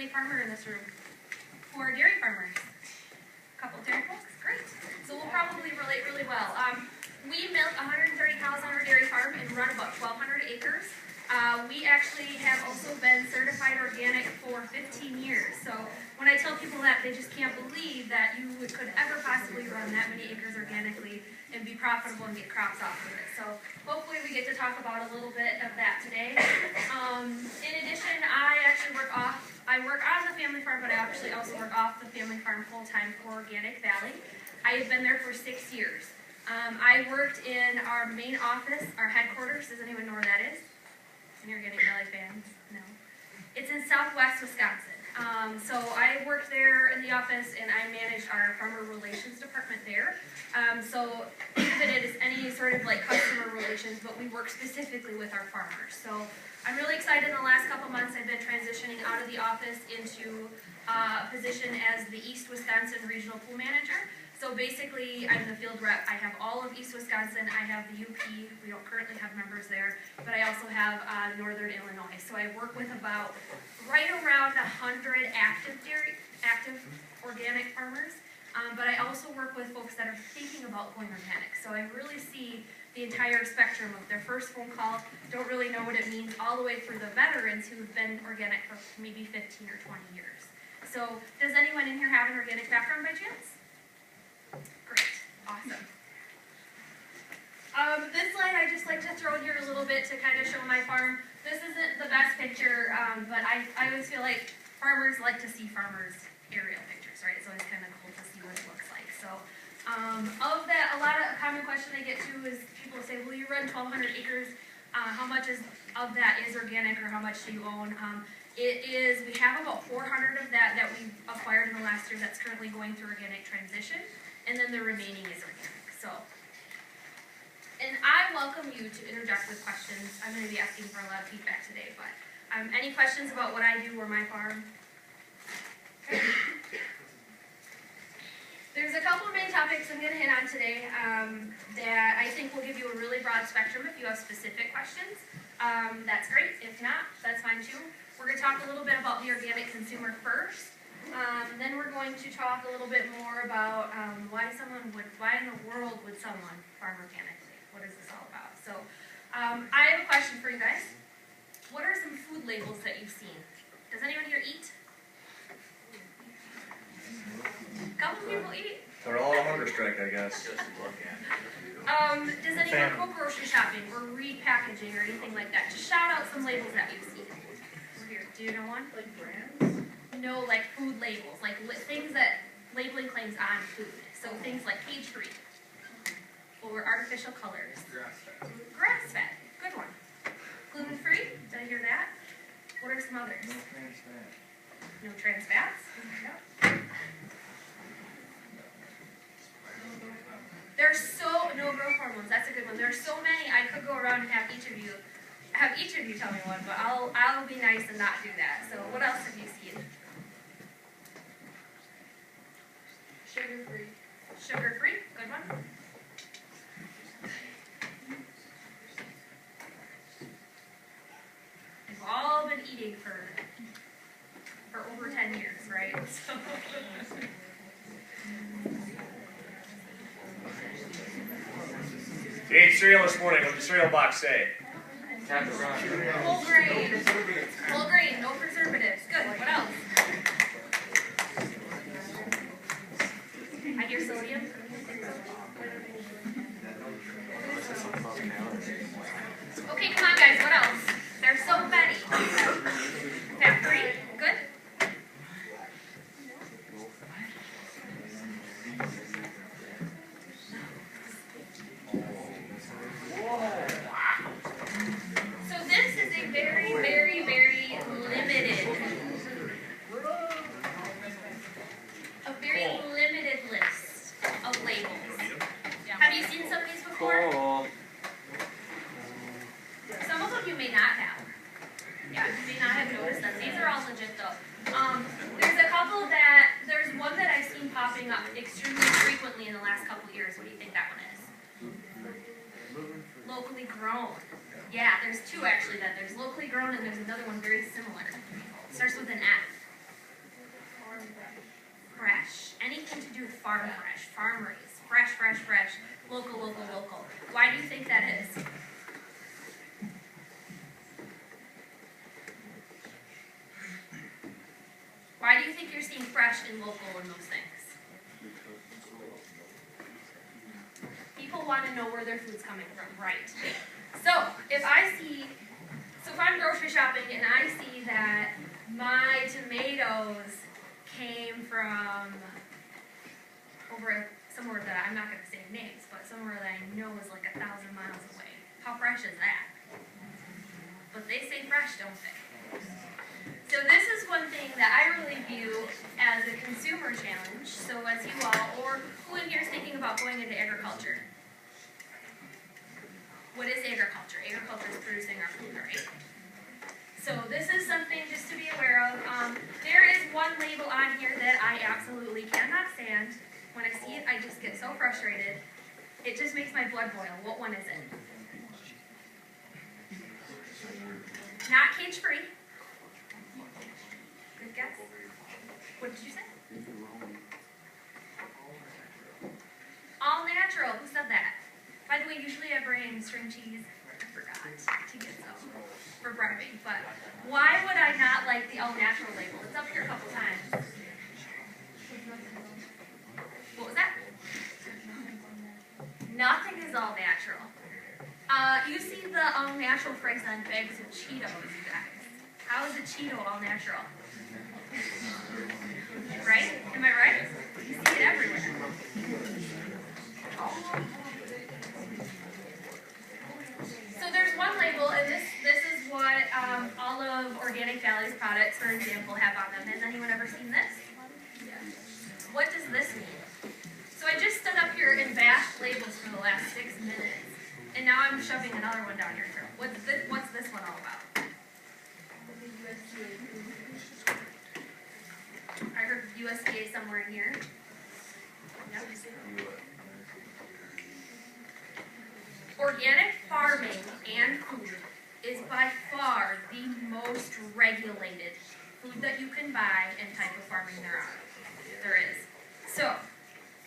a farmer in this room? Who are dairy farmers? A couple dairy folks? Great. So we'll probably relate really well. We milk 130 cows on our dairy farm and run about 1,200 acres. We actually have also been certified organic for 15 years. So when I tell people that, they just can't believe that you could ever possibly run that many acres organically and be profitable and get crops off of it. So hopefully we get to talk about a little bit of that today. In addition, I work on the family farm, but I actually also work off the family farm full-time for Organic Valley. I have been there for 6 years. I worked in our main office, our headquarters. Does anyone know where that is? And you're getting Valley fans? No. It's in Southwest Wisconsin. So I worked there in the office, and I managed our farmer relations department there. So think of it as any sort of like customer relations, but we work specifically with our farmers. So I'm really excited. In the last couple months, I've been transitioning out of the office into a position as the East Wisconsin Regional Pool Manager. So basically, I'm the field rep. I have all of East Wisconsin. I have the UP. We don't currently have members there, but I also have Northern Illinois. So I work with about right around 100 active organic farmers. But I also work with folks that are thinking about going organic. So I really see the entire spectrum of their first phone call, don't really know what it means, all the way through the veterans who've been organic for maybe 15 or 20 years. So does anyone in here have an organic background by chance? Great, awesome. This slide I just like to throw in here a little bit to kind of show my farm. This isn't the best picture, but I always feel like farmers like to see farmers' aerial pictures, right? It's always kind of cool to see what it looks like. So of that, a lot of common question I get to is people say, well, you run 1,200 acres. How much of that is organic, or how much do you own? We have about 400 of that we acquired in the last year that's currently going through organic transition, and then the remaining is organic. So, and I welcome you to interject with questions. I'm going to be asking for a lot of feedback today, but any questions about what I do or my farm? There's a couple of main topics I'm going to hit on today that I think will give you a really broad spectrum. If you have specific questions, that's great. If not, that's fine too. We're going to talk a little bit about the organic consumer first. Then we're going to talk a little bit more about why in the world would someone farm organically? What is this all about? So I have a question for you guys. What are some food labels that you've seen? Does anyone here eat? A couple people eat. They're all on hunger strike, I guess. Does anyone go grocery shopping or read packaging or anything like that? Just shout out some labels that you've seen. Over here. Do you know one? Like brands? No, like food labels, like things that labeling claims on food. So things like cage-free or artificial colors. Grass-fed. Grass-fed. Good one. Gluten-free. Did I hear that? What are some others? No trans fats. Yep. No growth hormones. That's a good one. There's so many. I could go around and have each of you tell me one, but I'll be nice and not do that. So what else have you seen? Sugar-free. Sugar-free. Good one. We've all been eating for over 10 years, right? So You ate cereal this morning. What did the cereal box say? whole grain. Whole grain, no preservatives. Good. What else? I hear sodium. Okay, come on guys, what else? There's so many. Fat-free. Good. Extremely frequently in the last couple of years. What do you think that one is? Locally grown. Yeah, there's two actually. There's locally grown and there's another one very similar. It starts with an F. Fresh. Anything to do with farm fresh, farm raised, fresh, fresh, fresh, local, local, local. Why do you think that is? Why do you think you're seeing fresh and local in those things? People want to know where their food's coming from, right? So if I'm grocery shopping and I see that my tomatoes came from somewhere that I'm not going to say names, but somewhere that I know is like 1,000 miles away. How fresh is that? But they say fresh, don't they? So this is one thing that I really view as a consumer challenge. So as you all, or who in here is thinking about going into agriculture? What is agriculture? Agriculture is producing our food, right? So this is something just to be aware of. There is one label on here that I absolutely cannot stand. When I see it, I just get so frustrated. It just makes my blood boil. What one is it? Not cage-free. Good guess. What did you say? All natural. Who said that? By the way, usually I bring string cheese. I forgot to get some for bribing. But why would I not like the all natural label? It's up here a couple times. What was that? Nothing is all natural. You see the all natural price on bags of Cheetos, you guys. How is a Cheeto all natural? Right? Am I right? You see it everywhere. So there's one label, and this is what all of Organic Valley's products, for example, have on them. Has anyone ever seen this? What does this mean? So I just stood up here and bashed labels for the last 6 minutes, and now I'm shoving another one down your throat. What's this one all about? I heard USDA somewhere in here. Yep. Organic farming and food is by far the most regulated food that you can buy and type of farming there is. So,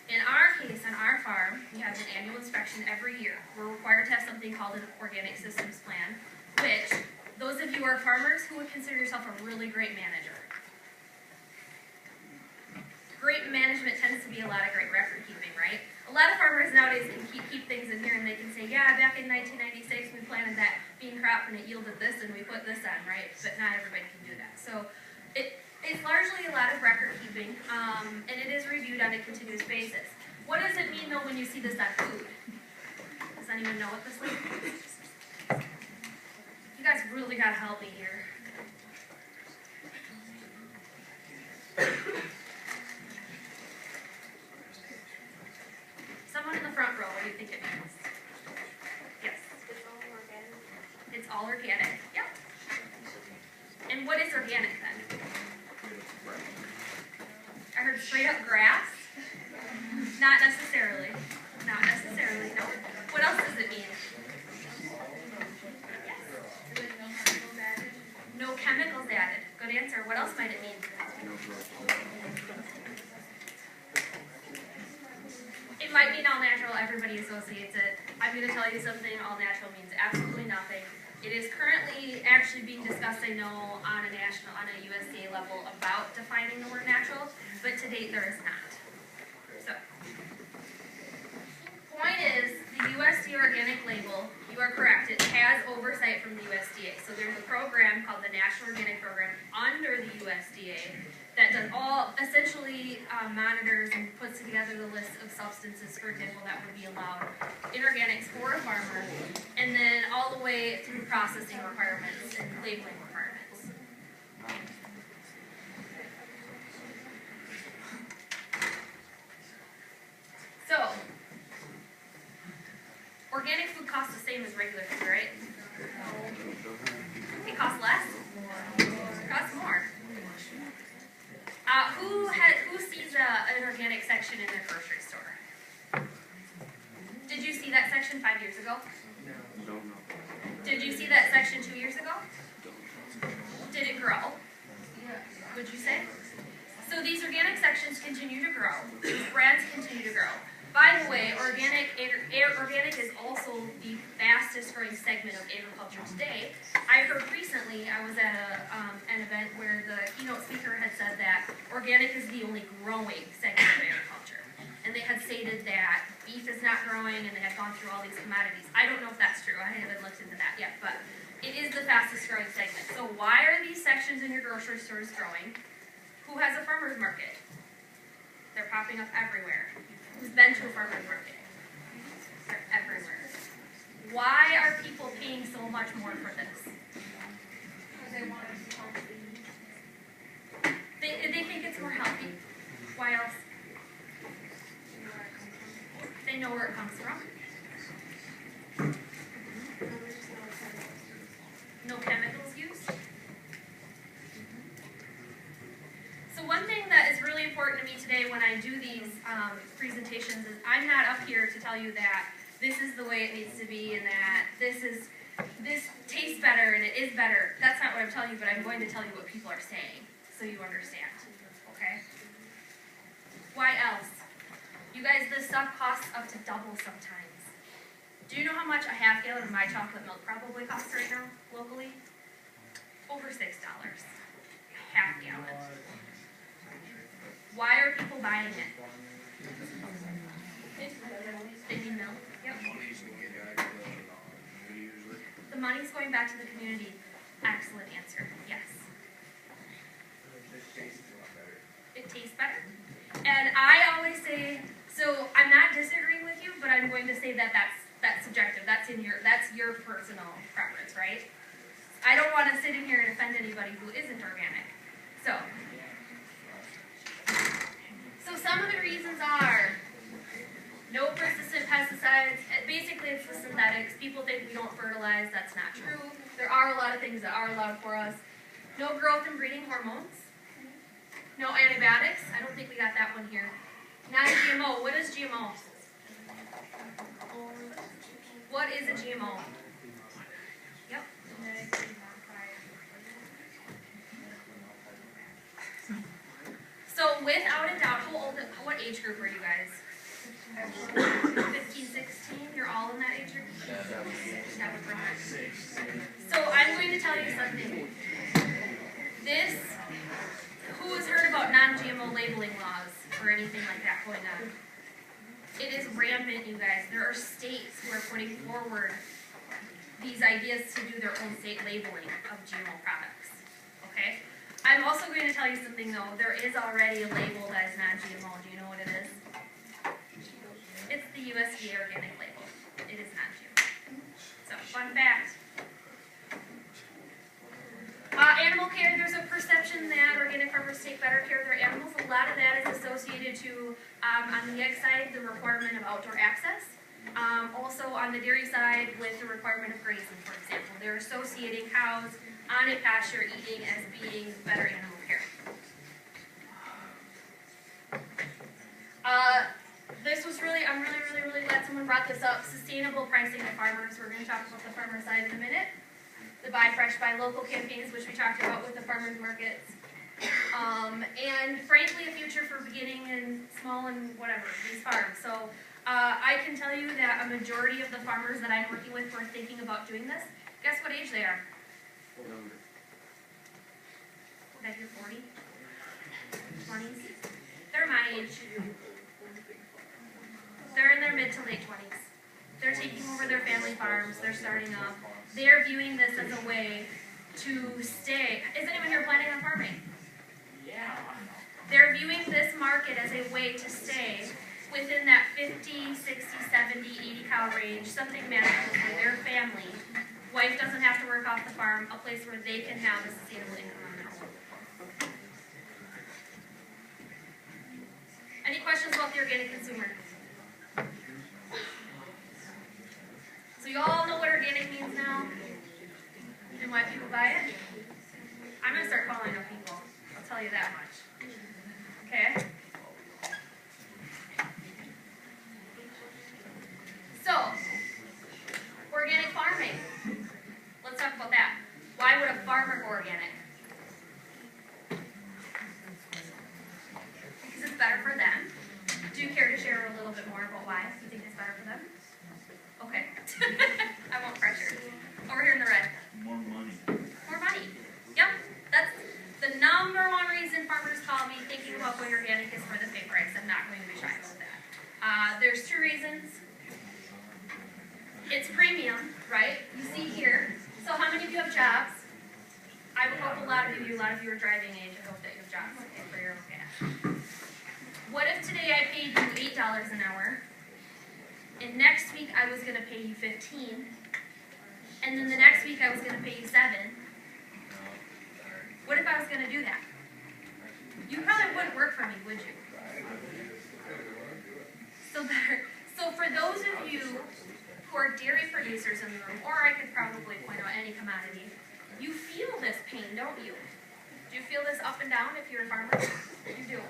in our case, on our farm, we have an annual inspection every year. We're required to have something called an organic systems plan, which, those of you who are farmers, who would consider yourself a really great manager? Great management tends to be a lot of great record keeping, right? A lot of farmers nowadays can keep things in here and they can say, yeah, back in 1996 we planted that bean crop and it yielded this and we put this on, right? But not everybody can do that. So it's largely a lot of record keeping, and it is reviewed on a continuous basis. What does it mean though when you see this on food? Does anyone know what this is? You guys really gotta help me here. Someone in the front row, what do you think it means? Yes. It's all organic. It's all organic. Yep. And what is organic then? I heard straight up grass. Not necessarily. Not necessarily, no. What else does it mean? Yes. No chemicals added. Good answer. What else might it mean? It might mean all natural. Everybody associates it. I'm going to tell you something. All natural means absolutely nothing. It is currently actually being discussed, I know, on a USDA level about defining the word natural, but to date there is not. So, point is, the USDA organic label, you are correct, it has oversight from the USDA. So there's a program called the National Organic Program under the USDA that does essentially monitors and puts together the list of substances, for example, that would be allowed in organics for a farmer, and then all the way through processing requirements and labeling requirements. So, organic food costs the same as regular food, right? It costs less? It costs more. Who sees an organic section in their grocery store? Did you see that section 5 years ago? No. Did you see that section 2 years ago? Did it grow? Would you say? So these are Organic is also the fastest growing segment of agriculture today. I heard recently, I was at an event where the keynote speaker had said that organic is the only growing segment of agriculture. And they had stated that beef is not growing and they had gone through all these commodities. I don't know if that's true, I haven't looked into that yet, but it is the fastest growing segment. So why are these sections in your grocery stores growing? Who has a farmer's market? They're popping up everywhere. Who's been to a farmer's market? They're everywhere. Why are people paying so much more for this? Because they want it to be healthy. They think it's more healthy. Why else? They know where it comes from. No chemicals used. So one thing that is really important to me today when I do these presentations is I'm not up here to tell you that this is the way it needs to be and that this tastes better and it is better. That's not what I'm telling you, but I'm going to tell you what people are saying so you understand. Okay? Why else? You guys, this stuff costs up to double sometimes. Do you know how much a half gallon of My Chocolate milk probably costs right now, locally? Over $6. Half gallon. Why are people buying it? They need milk. Yep. The money's going back to the community. Excellent answer. Yes. It tastes better. And I always say, so I'm not disagreeing with you, but I'm going to say that that's subjective. That's your personal preference, right? I don't want to sit in here and offend anybody who isn't organic. So some of the reasons are no persistent pesticides. Basically, it's the synthetics. People think we don't fertilize. That's not true. There are a lot of things that are allowed for us. No growth and breeding hormones. No antibiotics. I don't think we got that one here. Non-GMO. What is GMO? What is a GMO? Yep. So without a doubt, what age group are you guys? 15, 16? You're all in that age group? So I'm going to tell you something. Who has heard about non-GMO labeling laws or anything like that going on? It is rampant, you guys. There are states who are putting forward these ideas to do their own state labeling of GMO products. Okay? I'm also going to tell you something though. There is already a label that is non-GMO. Do you know what it is? It's the USDA organic label. It is not GMO. So, fun fact. Animal care, there's a perception that organic farmers take better care of their animals. A lot of that is associated to, on the egg side, the requirement of outdoor access. Also on the dairy side with the requirement of grazing, for example. They're associating cows on a pasture eating as being better animal care. I'm really glad someone brought this up. Sustainable pricing to farmers. We're going to talk about the farmer side in a minute. The Buy Fresh, Buy Local campaigns, which we talked about with the farmers markets. And frankly, a future for beginning and small and whatever, these farms. So I can tell you that a majority of the farmers that I'm working with who are thinking about doing this, guess what age they are? What number? Would I hear 40? 20s? They're my age. They're in their mid to late 20s. They're taking over their family farms. They're starting up. They're viewing this as a way to stay. Is anyone here planning on farming? Yeah. They're viewing this market as a way to stay within that 50, 60, 70, 80 cow range, something manageable for their family. Wife doesn't have to work off the farm, a place where they can have a sustainable income on their own. Any questions about the organic consumer? So you all know what organic means now? And why people buy it? I'm going to start calling on people. I'll tell you that much. Okay? So, organic farming. Let's talk about that. Why would a farmer go organic? Because it's better for them. Do you care to share a little bit more about why you think it's better for them? going organic is for the pay price. I'm not going to be shy about that. There's two reasons. It's premium, right? You see here. So how many of you have jobs? I would hope a lot of you are driving age. I hope that you have jobs to pay for your own gas. What if today I paid you $8 an hour, and next week I was going to pay you $15, and then the next week I was going to pay you $7? What if I was going to do that? You probably wouldn't work for me, would you? So for those of you who are dairy producers in the room, or I could probably point out any commodity, you feel this pain, don't you? Do you feel this up and down if you're a farmer? You do.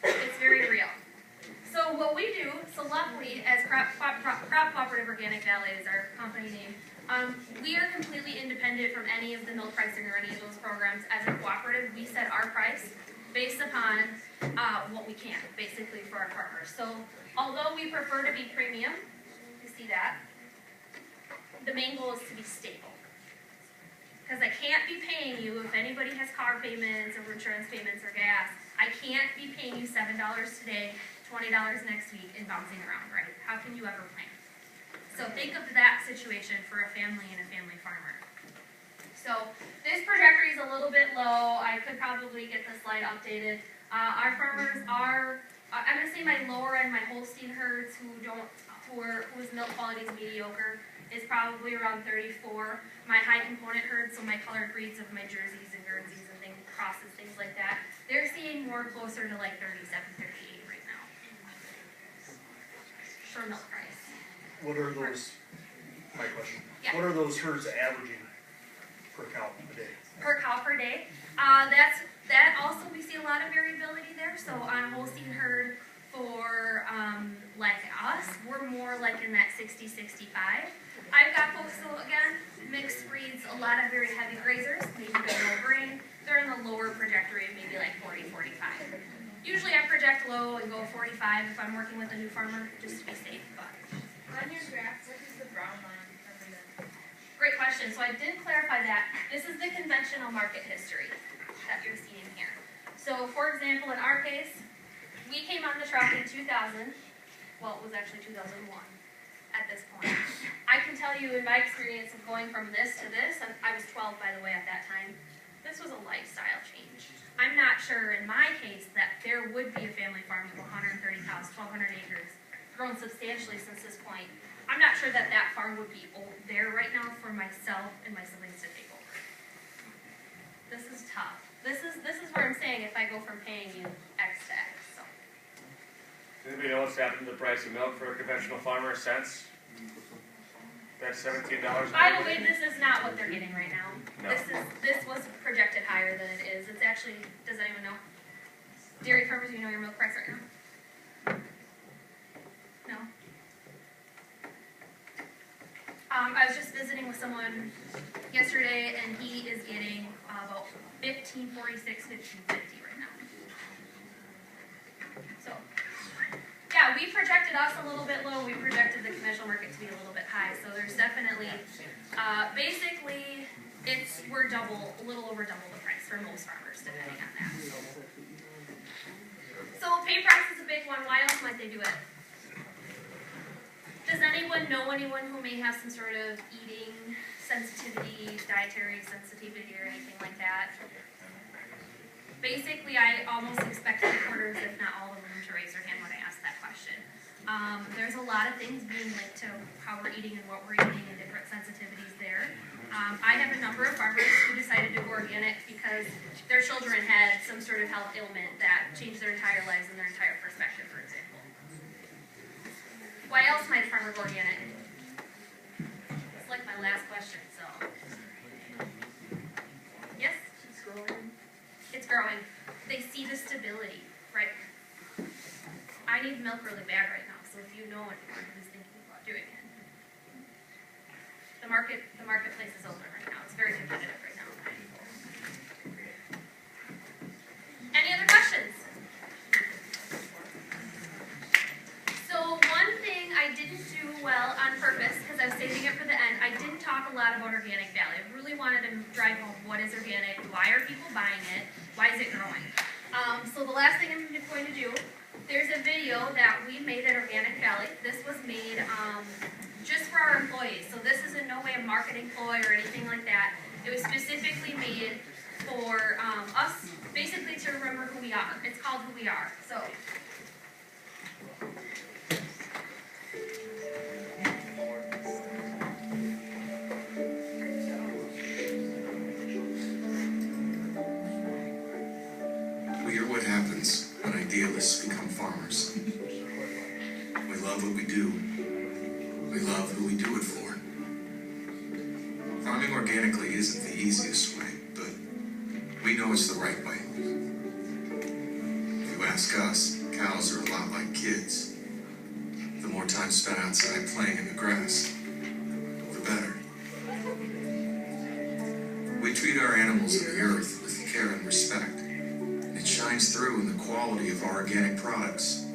It's very real. So what we do, so luckily, as Crop Cooperative Organic Valley is our company name, we are completely independent from any of the milk pricing or any of those programs. As a cooperative, we set our price based upon what we can, basically, for our farmers. So although we prefer to be premium, you see that, the main goal is to be stable. Because I can't be paying you, if anybody has car payments or insurance payments or gas, I can't be paying you $7 today, $20 next week, and bouncing around, right? How can you ever plan? So think of that situation for a family and a family farmer. So this trajectory is a little bit low. I could probably get the slide updated. Our farmers are, I'm going to say my lower end, my Holstein herds whose milk quality is mediocre, is probably around 34. My high component herds, so my colored breeds of my Jerseys and Guernseys and things, crosses, things like that, they're seeing more closer to like 37, 38 right now for milk price. What are those, my question, Yeah. what are those herds averaging per cow a day? Per cow per day. That also, we see a lot of variability there. So on a Holstein herd for like us, we're more like in that 60, 65. I've got folks, so again, mixed breeds, a lot of very heavy grazers, maybe got no grain. They're in the lower trajectory, maybe like 40, 45. Usually I project low and go 45 if I'm working with a new farmer, just to be safe. But On your graph, what is the brown line represent? great question. So I did clarify that. This is the conventional market history that you're seeing here. So for example, in our case, we came on the truck in 2000. Well, it was actually 2001 at this point. I can tell you in my experience of going from this to this, and I was 12 by the way at that time, this was a lifestyle change. I'm not sure in my case that there would be a family farm of 130 cows, 1,200 acres, grown substantially since this point. I'm not sure that that farm would be there right now for myself and my siblings to take over. This is tough. This is where I'm saying if I go from paying you X to X. So. Does anybody know what's happened to the price of milk for a conventional farmer since? That's $17. By the way, this is not what they're getting right now. No. This was projected higher than it is. It's actually, does anyone know? Dairy farmers, you know your milk price right now? No? I was just visiting with someone yesterday, and he is getting about $15.46, $15.50 right now. So, yeah, we projected us a little bit low. We projected the conventional market to be a little bit high. So there's definitely, basically, we're a little over double the price for most farmers, depending on that. So pay price is a big one. Why else might they do it? Does anyone know anyone who may have some sort of eating sensitivity, dietary sensitivity, or anything like that? Basically, I almost expect three-quarters, if not all of them, to raise their hand when I ask that question. There's a lot of things being linked to how we're eating and what we're eating and different sensitivities there. I have a number of farmers who decided to go organic because their children had some sort of health ailment that changed their entire lives and their entire perspective, for example. Why else might a farmer go organic? It's like my last question, so. Yes? It's growing. It's growing. They see the stability, right? I need milk really bad right now, so if you know anyone who's thinking about doing it. The marketplace is open right now. It's very competitive right now. Any other questions? So one thing I didn't do well on purpose, because I was saving it for the end, I didn't talk a lot about Organic Valley. I really wanted to drive home what is organic, why are people buying it, why is it growing? So the last thing I'm going to do, there's a video that we made at Organic Valley. This was made just for our employees. So this is in no way a marketing ploy or anything like that. It was specifically made for us, basically to remember who we are. It's called Who We Are. So. We are what happens when idealists become farmers. We love what we do. We love who we do it for. Farming organically isn't the easiest way, but we know it's the right way. If you ask us, cows are a lot like kids. The more time spent outside playing in the grass, the better. We treat our animals and the earth with care and respect. It shines through in the quality of our organic products.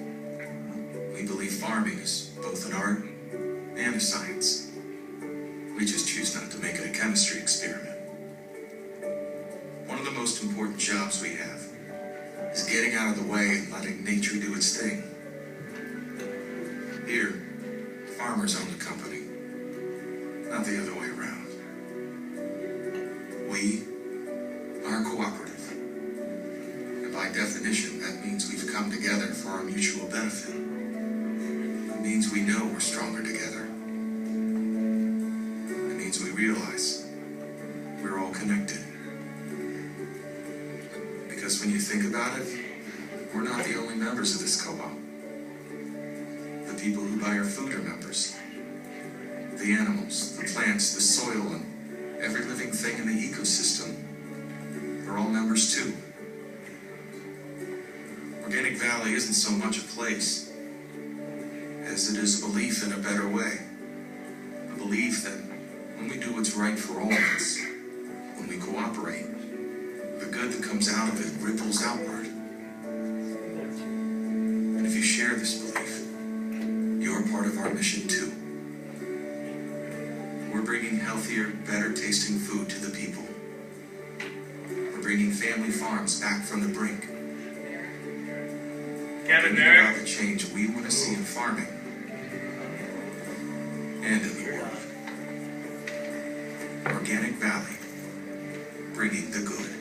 We believe farming is both an art and a science. We just choose not to make it a chemistry experiment. One of the most important jobs we have is getting out of the way and letting nature do its thing. Here, farmers own the company, not the other way around. We are cooperative. By definition, that means we've come together for our mutual benefit. It means we know we're stronger together. It means we realize we're all connected. Because when you think about it, we're not the only members of this co-op. The people who buy our food are members. The animals, the plants, the soil, and every living thing in the ecosystem are all members too. Organic Valley isn't so much a place as it is a belief in a better way. A belief that when we do what's right for all of us, when we cooperate, the good that comes out of it ripples outward. And if you share this belief, you're part of our mission too. We're bringing healthier, better tasting food to the people. We're bringing family farms back from the brink. Kevin, Bringing about the change we want to see in farming and in the world. Organic Valley, bringing the good.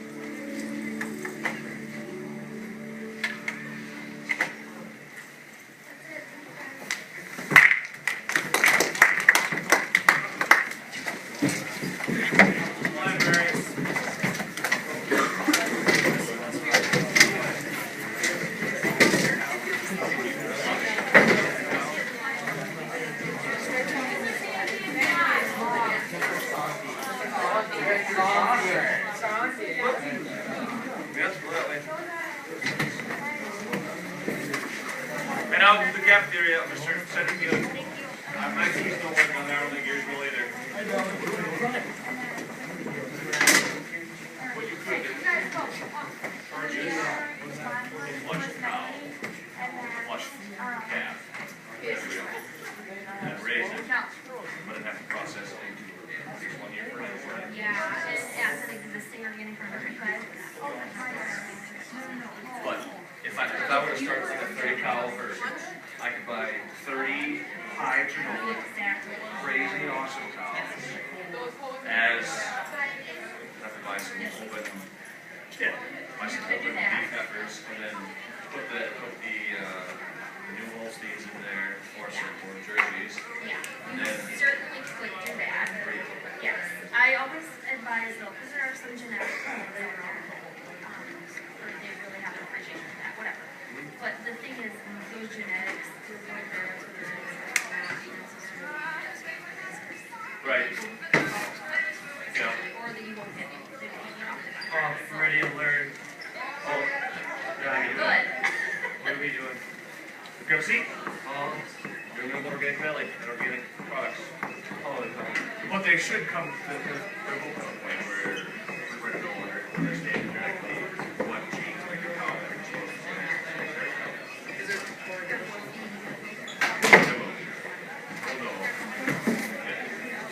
And out of the cafeteria, Mr. Setterfield. My team's don't work on that, I don't think yours will either. What you could do, purchase, flush the cow, flush calf, and raise it, but it have to process it into 1 year for it. Yeah, as an existing organic farmer, But if I were to start with a 30 cow version, I could buy 30 high genomic, exactly. crazy awesome cows. As I have to buy some open, buy some open beef heifers, and then put the new Holsteins in there, or some more jerseys. Yeah, And you then certainly could do that. Yes, I always advise though, because there are some genetic things that are, or they really have an appreciation for that, whatever. But the thing is, those genetics, to avoid the right. Yeah. or that you won't get it. Oh, ready to learn. Oh, yeah. Good. What are we doing? Go see. Doing an organic valley and organic products. Oh, But they should come to the point where we're going to go understand exactly what genes make a cow that are supposed to be. Is it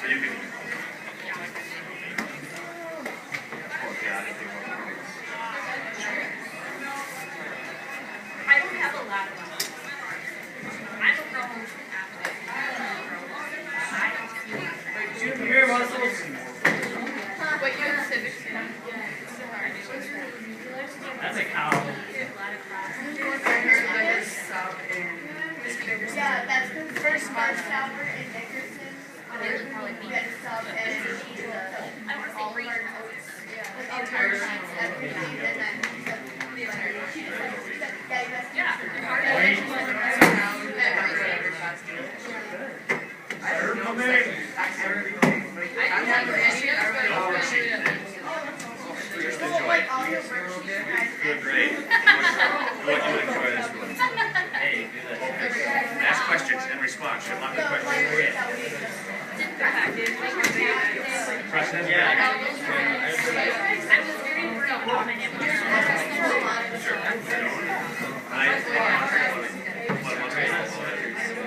So you can. Sauber and Dickerson. There's probably me. Ben Sub and I don't wanna say all of great. our notes. Like all of our sheets, everything, and then she said, yeah, you guys. Yeah. Hard Wait. Just Well, enjoy like it. all your worksheets, you guys. Doing great. What you enjoy this one? Hey, do that. Ask questions and respond. Should not be The questions. language that we just. President? Yeah. I was very worried about my name. Sure. I think what was it?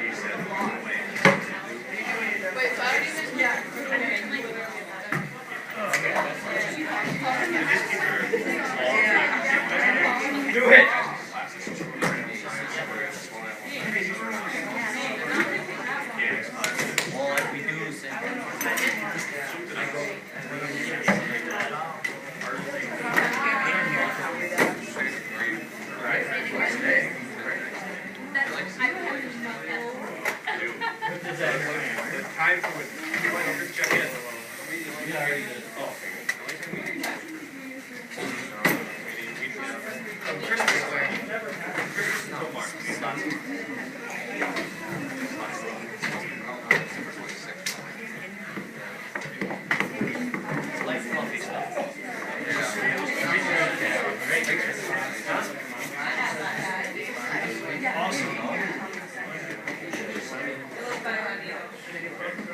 He said, wait. Wait, Saturday? Yeah. Do it. Well, like we do is The time for it. Check in. Oh, like fluffy stuff.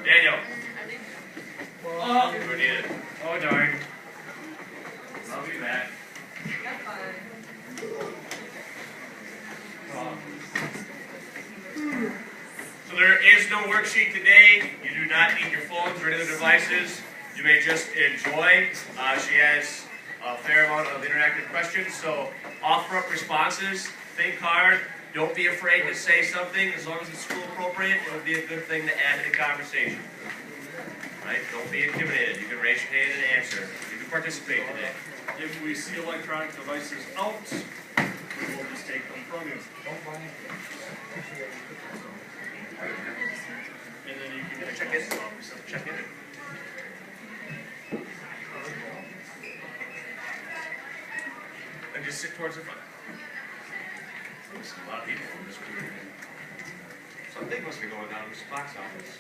Daniel. We're needed. Oh darn. I'll be back. So there is no worksheet today. You do not need your phones or any other devices. You may just enjoy. She has a fair amount of interactive questions, so offer up responses. Think hard. Don't be afraid to say something. As long as it's school appropriate, it will be a good thing to add to the conversation. Right? Don't be intimidated. You can raise your hand and answer. You can participate today. If we see electronic devices out, we will just take them from you. And then you can Check it. Check it. And just sit towards the front. There's a lot of people in this group. Something must be going on in this box office.